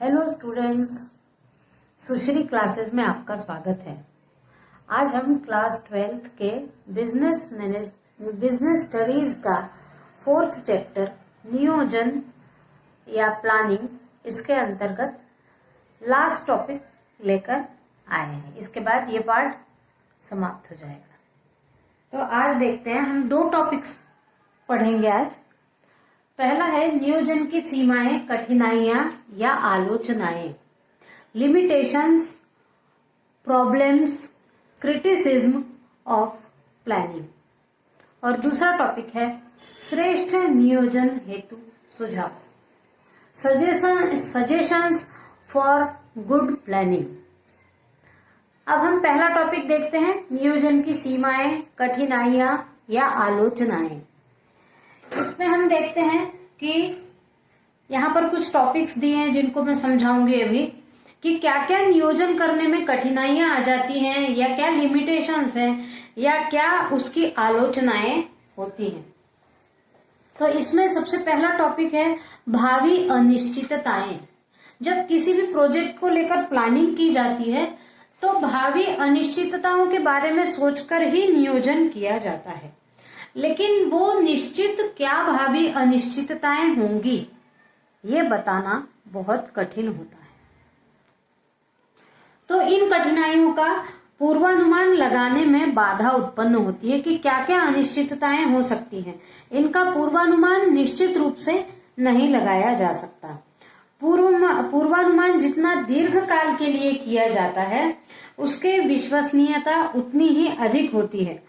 Hello students, सुश्री classes में आपका स्वागत है। आज हम क्लास 12th के बिजनेस स्टडीज का 4th चैप्टर नियोजन या प्लानिंग, इसके अंतर्गत लास्ट टॉपिक लेकर आए हैं। इसके बाद ये पार्ट समाप्त हो जाएगा। तो आज देखते हैं, हम 2 टॉपिक्स पढ़ेंगे आज। पहला है नियोजन की सीमाएं, कठिनाइयां या आलोचनाएं, limitations, problems, criticism of planning. और दूसरा टॉपिक है श्रेष्ठ नियोजन हेतु सुझाव, सजेशंस फॉर गुड प्लानिंग। अब हम पहला टॉपिक देखते हैं, नियोजन की सीमाएं, कठिनाइयां या आलोचनाएं। इसमें हम देखते हैं कि यहाँ पर कुछ टॉपिक्स दिए हैं जिनको मैं समझाऊंगी अभी, कि क्या क्या नियोजन करने में कठिनाइयां आ जाती हैं या क्या लिमिटेशंस हैं या क्या उसकी आलोचनाएं होती हैं। तो इसमें सबसे पहला टॉपिक है भावी अनिश्चितताएं। जब किसी भी प्रोजेक्ट को लेकर प्लानिंग की जाती है तो भावी अनिश्चितताओं के बारे में सोचकर ही नियोजन किया जाता है, लेकिन वो निश्चित क्या भावी अनिश्चितताएं होंगी ये बताना बहुत कठिन होता है। तो इन कठिनाइयों का पूर्वानुमान लगाने में बाधा उत्पन्न होती है कि क्या क्या अनिश्चितताएं हो सकती हैं। इनका पूर्वानुमान निश्चित रूप से नहीं लगाया जा सकता। पूर्वानुमान जितना दीर्घ काल के लिए किया जाता है उसके विश्वसनीयता उतनी ही अधिक होती है।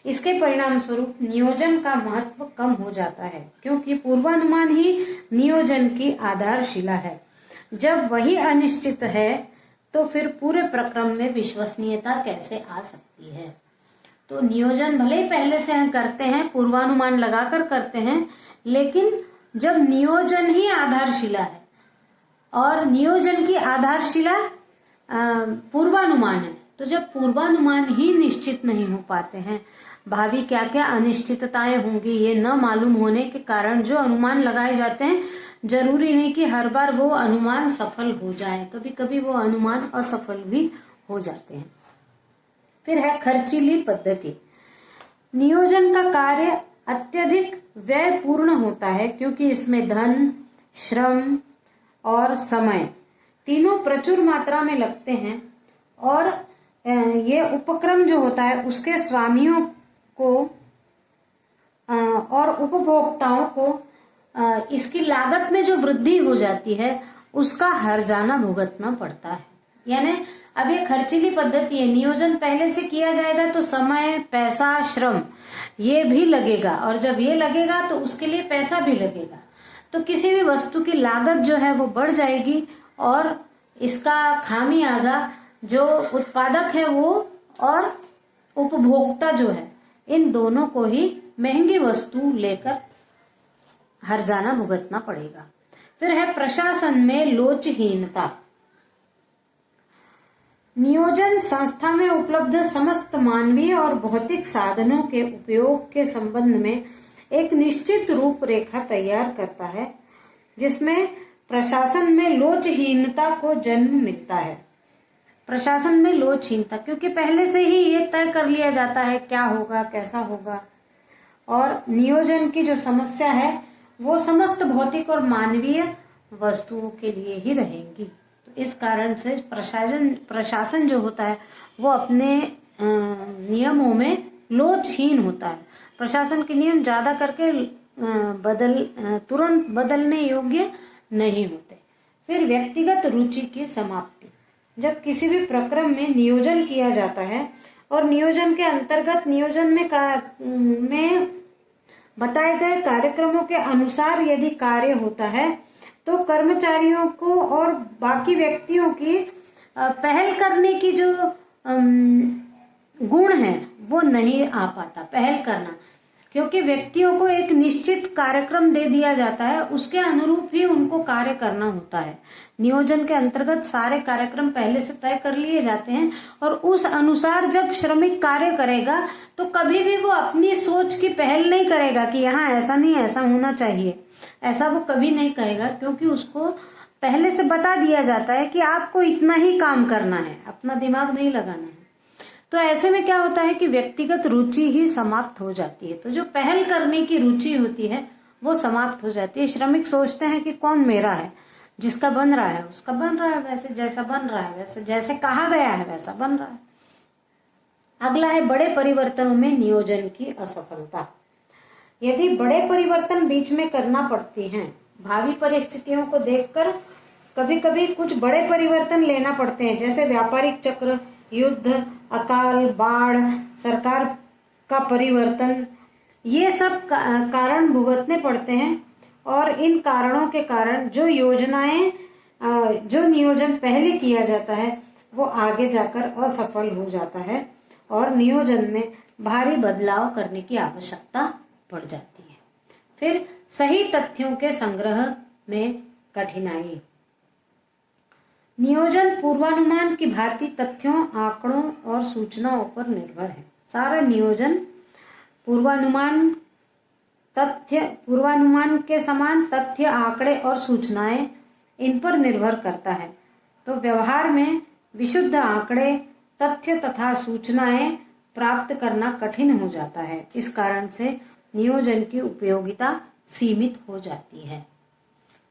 इसके परिणाम स्वरूप नियोजन का महत्व कम हो जाता है, क्योंकि पूर्वानुमान ही नियोजन की आधारशिला है। जब वही अनिश्चित है तो फिर पूरे प्रक्रम में विश्वसनीयता कैसे आ सकती है। तो नियोजन भले ही पहले से करते हैं, पूर्वानुमान लगाकर करते हैं, लेकिन जब नियोजन ही आधारशिला है और नियोजन की आधारशिला पूर्वानुमान है, तो जब पूर्वानुमान ही निश्चित नहीं हो पाते हैं, भावी क्या क्या अनिश्चितताएं होंगी ये न मालूम होने के कारण जो अनुमान लगाए जाते हैं, जरूरी नहीं कि हर बार वो अनुमान सफल हो जाए, कभी कभी वो अनुमान असफल भी हो जाते हैं। फिर है खर्चीली पद्धति। नियोजन का कार्य अत्यधिक व्ययपूर्ण होता है, क्योंकि इसमें धन, श्रम और समय तीनों प्रचुर मात्रा में लगते हैं, और ये उपक्रम जो होता है उसके स्वामियों को और उपभोक्ताओं को इसकी लागत में जो वृद्धि हो जाती है उसका हर्जाना भुगतना पड़ता है। यानी अब ये खर्चीली पद्धति है, नियोजन पहले से किया जाएगा तो समय, पैसा, श्रम ये भी लगेगा, और जब ये लगेगा तो उसके लिए पैसा भी लगेगा। तो किसी भी वस्तु की लागत जो है वो बढ़ जाएगी, और इसका खामियाजा जो उत्पादक है वो और उपभोक्ता जो है, इन दोनों को ही महंगी वस्तु लेकर हर्जाना भुगतना पड़ेगा। फिर है प्रशासन में लोचहीनता। नियोजन संस्था में उपलब्ध समस्त मानवीय और भौतिक साधनों के उपयोग के संबंध में एक निश्चित रूपरेखा तैयार करता है, जिसमें प्रशासन में लोचहीनता को जन्म मिलता है। प्रशासन में लोचहीनता, क्योंकि पहले से ही ये तय कर लिया जाता है क्या होगा, कैसा होगा, और नियोजन की जो समस्या है वो समस्त भौतिक और मानवीय वस्तुओं के लिए ही रहेंगी। तो इस कारण से प्रशासन जो होता है वो अपने नियमों में लोचहीन होता है। प्रशासन के नियम ज्यादा करके तुरंत बदलने योग्य नहीं होते। फिर व्यक्तिगत रुचि की समाप्ति। जब किसी भी प्रक्रम में नियोजन किया जाता है और नियोजन के अंतर्गत नियोजन में बताए गए कार्यक्रमों के अनुसार यदि कार्य होता है तो कर्मचारियों को और बाकी व्यक्तियों की पहल करने की जो गुण है वो नहीं आ पाता, पहल करना, क्योंकि व्यक्तियों को एक निश्चित कार्यक्रम दे दिया जाता है, उसके अनुरूप ही उनको कार्य करना होता है। नियोजन के अंतर्गत सारे कार्यक्रम पहले से तय कर लिए जाते हैं, और उस अनुसार जब श्रमिक कार्य करेगा तो कभी भी वो अपनी सोच की पहल नहीं करेगा कि यहाँ ऐसा नहीं, ऐसा होना चाहिए, ऐसा वो कभी नहीं कहेगा, क्योंकि उसको पहले से बता दिया जाता है कि आपको इतना ही काम करना है, अपना दिमाग नहीं लगाना है। तो ऐसे में क्या होता है कि व्यक्तिगत रुचि ही समाप्त हो जाती है। तो जो पहल करने की रुचि होती है वो समाप्त हो जाती है। श्रमिक सोचते हैं कि कौन मेरा है, जिसका बन रहा है उसका बन रहा है, वैसे जैसा बन रहा है वैसे जैसे कहा गया है वैसा बन रहा है। अगला है बड़े परिवर्तनों में नियोजन की असफलता। यदि बड़े परिवर्तन बीच में करना पड़ती हैं, भावी परिस्थितियों को देखकर कभी कभी कुछ बड़े परिवर्तन लेना पड़ते हैं, जैसे व्यापारिक चक्र, युद्ध, अकाल, बाढ़, सरकार का परिवर्तन, ये सब कारण भुगतने पड़ते हैं। और इन कारणों के कारण जो नियोजन पहले किया जाता है वो आगे जाकर असफल हो जाता है और नियोजन में भारी बदलाव करने की आवश्यकता पड़ जाती है। फिर सही तथ्यों के संग्रह में कठिनाई। नियोजन पूर्वानुमान की भांति तथ्यों, आंकड़ों और सूचनाओं पर निर्भर है। सारा नियोजन पूर्वानुमान के समान तथ्य, आंकड़े और सूचनाएं इन पर निर्भर करता है। तो व्यवहार में विशुद्ध आंकड़े, तथ्य तथा सूचनाएं प्राप्त करना कठिन हो जाता है। इस कारण से नियोजन की उपयोगिता सीमित हो जाती है।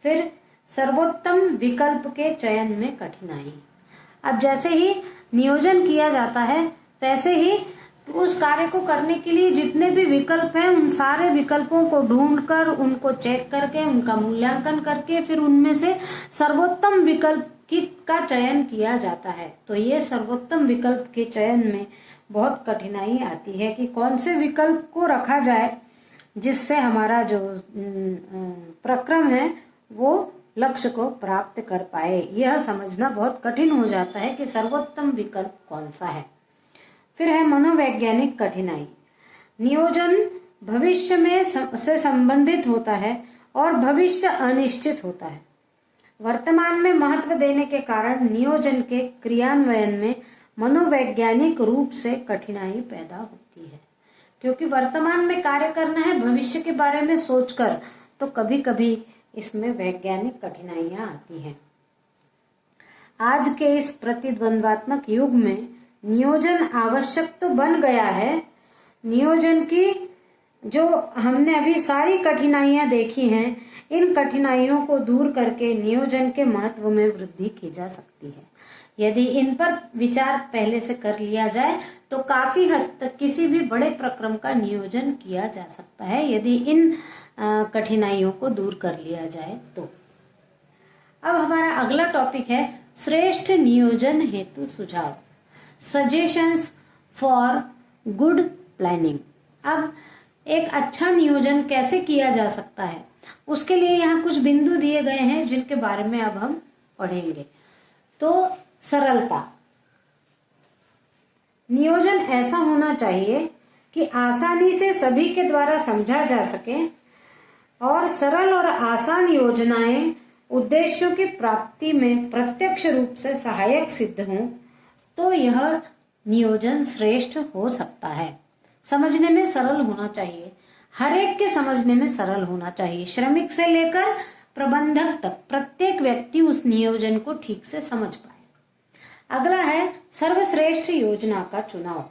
फिर सर्वोत्तम विकल्प के चयन में कठिनाई। अब जैसे ही नियोजन किया जाता है वैसे ही उस कार्य को करने के लिए जितने भी विकल्प हैं उन सारे विकल्पों को ढूंढकर, उनको चेक करके, उनका मूल्यांकन करके फिर उनमें से सर्वोत्तम विकल्प का चयन किया जाता है। तो ये सर्वोत्तम विकल्प के चयन में बहुत कठिनाई आती है कि कौन से विकल्प को रखा जाए जिससे हमारा जो प्रक्रम है वो लक्ष्य को प्राप्त कर पाए। यह समझना बहुत कठिन हो जाता है कि सर्वोत्तम विकल्प कौन सा है। फिर है मनोवैज्ञानिक कठिनाई। नियोजन भविष्य में से संबंधित होता है और भविष्य अनिश्चित होता है। वर्तमान में महत्व देने के कारण नियोजन के क्रियान्वयन में मनोवैज्ञानिक रूप से कठिनाई पैदा होती है, क्योंकि वर्तमान में कार्य करना है भविष्य के बारे में सोचकर, तो कभी कभी इसमें वैज्ञानिक कठिनाइयां आती हैं। आज के इस प्रतिद्वंद्वात्मक युग में नियोजन आवश्यक तो बन गया है। नियोजन की जो हमने अभी सारी कठिनाइयां देखी हैं, इन कठिनाइयों को दूर करके नियोजन के महत्व में वृद्धि की जा सकती है। यदि इन पर विचार पहले से कर लिया जाए तो काफी हद तक किसी भी बड़े प्रक्रम का नियोजन किया जा सकता है, यदि इन कठिनाइयों को दूर कर लिया जाए तो। अब हमारा अगला टॉपिक है श्रेष्ठ नियोजन हेतु सुझाव, सजेशंस फॉर गुड प्लानिंग। अब एक अच्छा नियोजन कैसे किया जा सकता है उसके लिए यहाँ कुछ बिंदु दिए गए हैं जिनके बारे में अब हम पढ़ेंगे। तो सरलता, नियोजन ऐसा होना चाहिए कि आसानी से सभी के द्वारा समझा जा सके और सरल और आसान योजनाएं उद्देश्यों की प्राप्ति में प्रत्यक्ष रूप से सहायक सिद्ध हों तो यह नियोजन श्रेष्ठ हो सकता है। समझने में सरल होना चाहिए, हर एक के समझने में सरल होना चाहिए। श्रमिक से लेकर प्रबंधक तक प्रत्येक व्यक्ति उस नियोजन को ठीक से समझ पाए। अगला है सर्वश्रेष्ठ योजना का चुनाव।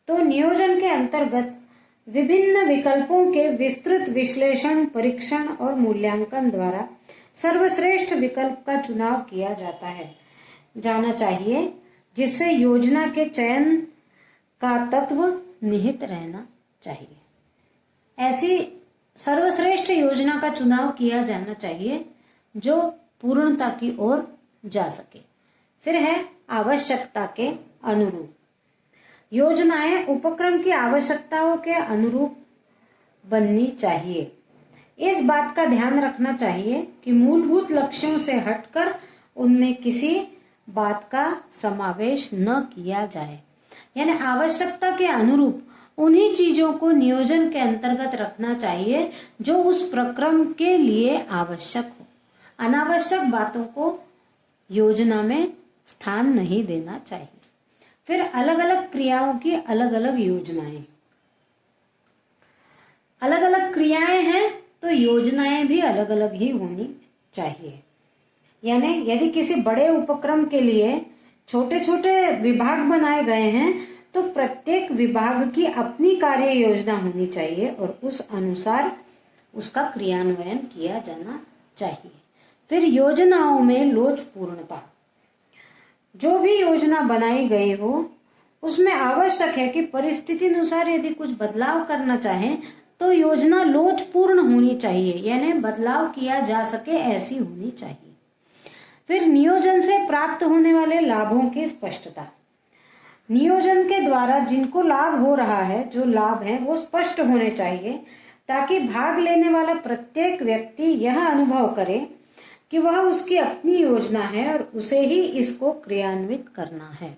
तो नियोजन के अंतर्गत विभिन्न विकल्पों के विस्तृत विश्लेषण, परीक्षण और मूल्यांकन द्वारा सर्वश्रेष्ठ विकल्प का चुनाव किया जाना चाहिए, जिससे योजना के चयन का तत्व निहित रहना चाहिए। ऐसी सर्वश्रेष्ठ योजना का चुनाव किया जाना चाहिए जो पूर्णता की ओर जा सके। फिर है आवश्यकता के अनुरूप। योजनाएं उपक्रम की आवश्यकताओं के अनुरूप बननी चाहिए। इस बात का ध्यान रखना चाहिए कि मूलभूत लक्ष्यों से हटकर उनमें किसी बात का समावेश न किया जाए। यानी आवश्यकता के अनुरूप उन्हीं चीजों को नियोजन के अंतर्गत रखना चाहिए जो उस प्रक्रम के लिए आवश्यक हो। अनावश्यक बातों को योजना में स्थान नहीं देना चाहिए। फिर अलग अलग क्रियाओं की अलग अलग योजनाएं। अलग अलग क्रियाएं हैं तो योजनाएं भी अलग अलग ही होनी चाहिए। यानी यदि किसी बड़े उपक्रम के लिए छोटे छोटे विभाग बनाए गए हैं तो प्रत्येक विभाग की अपनी कार्य योजना होनी चाहिए और उस अनुसार उसका क्रियान्वयन किया जाना चाहिए। फिर योजनाओं में लोचपूर्णता। जो भी योजना बनाई गई हो उसमें आवश्यक है कि परिस्थिति अनुसार यदि कुछ बदलाव करना चाहें तो योजना लोचपूर्ण होनी चाहिए, यानी बदलाव किया जा सके ऐसी होनी चाहिए। फिर नियोजन से प्राप्त होने वाले लाभों की स्पष्टता। नियोजन के द्वारा जिनको लाभ हो रहा है, जो लाभ है वो स्पष्ट होने चाहिए ताकि भाग लेने वाला प्रत्येक व्यक्ति यह अनुभव करे कि वह उसकी अपनी योजना है और उसे ही इसको क्रियान्वित करना है।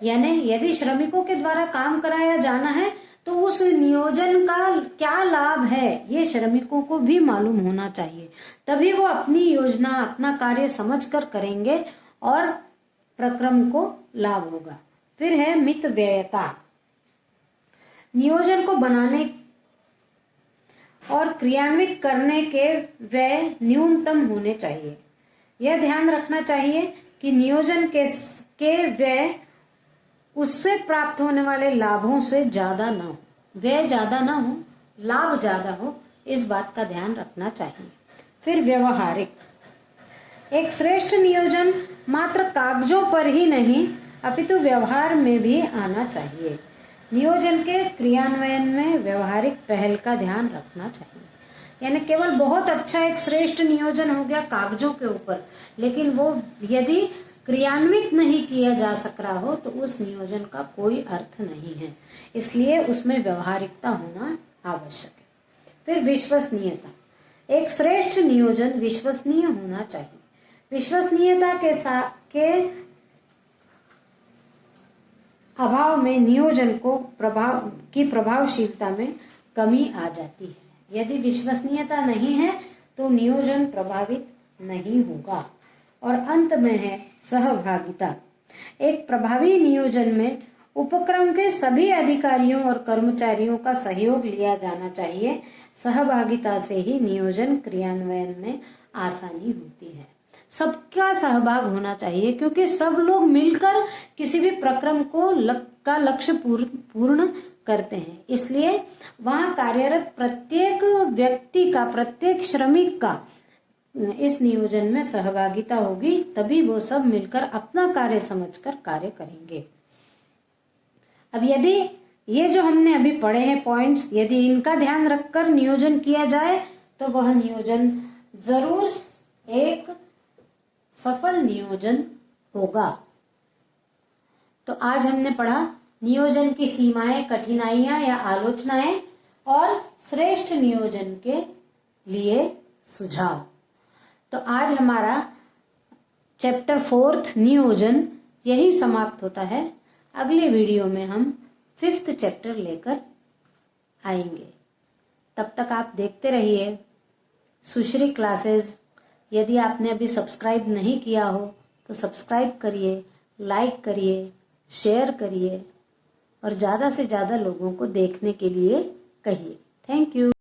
यानी यदि श्रमिकों के द्वारा काम कराया जाना है तो उस नियोजन का क्या लाभ है ये श्रमिकों को भी मालूम होना चाहिए, तभी वो अपनी योजना अपना कार्य समझकर करेंगे और प्रक्रम को लाभ होगा। फिर है मितव्ययता। नियोजन को बनाने और क्रियान्वित करने के व्यय न्यूनतम होने चाहिए। यह ध्यान रखना चाहिए कि नियोजन के व्यय उससे प्राप्त होने वाले लाभों से ज्यादा ना हो, व्यय ज्यादा ना हो, लाभ ज्यादा हो, इस बात का ध्यान रखना चाहिए। फिर व्यवहारिक। एक श्रेष्ठ नियोजन मात्र कागजों पर ही नहीं अपितु व्यवहार में भी आना चाहिए। नियोजन के क्रियान्वयन में व्यवहारिक पहल का ध्यान रखना चाहिए। यानी केवल बहुत अच्छा एक श्रेष्ठ नियोजन हो गया कागजों के ऊपर, लेकिन वो यदि क्रियान्वित नहीं किया जा सक रहा हो तो उस नियोजन का कोई अर्थ नहीं है, इसलिए उसमें व्यवहारिकता होना आवश्यक है। फिर विश्वसनीयता। एक श्रेष्ठ नियोजन विश्वसनीय होना चाहिए। विश्वसनीयता के अभाव में नियोजन को प्रभावशीलता में कमी आ जाती है। यदि विश्वसनीयता नहीं है तो नियोजन प्रभावित नहीं होगा। और अंत में है सहभागिता। एक प्रभावी नियोजन में उपक्रम के सभी अधिकारियों और कर्मचारियों का सहयोग लिया जाना चाहिए। सहभागिता से ही नियोजन क्रियान्वयन में आसानी होती है। सबका सहभाग होना चाहिए क्योंकि सब लोग मिलकर किसी भी प्रक्रम का लक्ष्य पूर्ण करते हैं, इसलिए वहां कार्यरत प्रत्येक व्यक्ति का, प्रत्येक श्रमिक का इस नियोजन में सहभागिता होगी, तभी वो सब मिलकर अपना कार्य समझकर कार्य करेंगे। अब यदि ये जो हमने अभी पढ़े हैं पॉइंट्स, यदि इनका ध्यान रखकर नियोजन किया जाए तो वह नियोजन जरूर एक सफल नियोजन होगा। तो आज हमने पढ़ा नियोजन की सीमाएं, कठिनाइयां या आलोचनाएं और श्रेष्ठ नियोजन के लिए सुझाव। तो आज हमारा चैप्टर 4 नियोजन यही समाप्त होता है। अगले वीडियो में हम 5th चैप्टर लेकर आएंगे। तब तक आप देखते रहिए सुश्री क्लासेस। यदि आपने अभी सब्सक्राइब नहीं किया हो तो सब्सक्राइब करिए, लाइक करिए, शेयर करिए और ज़्यादा से ज़्यादा लोगों को देखने के लिए कहिए। Thank you.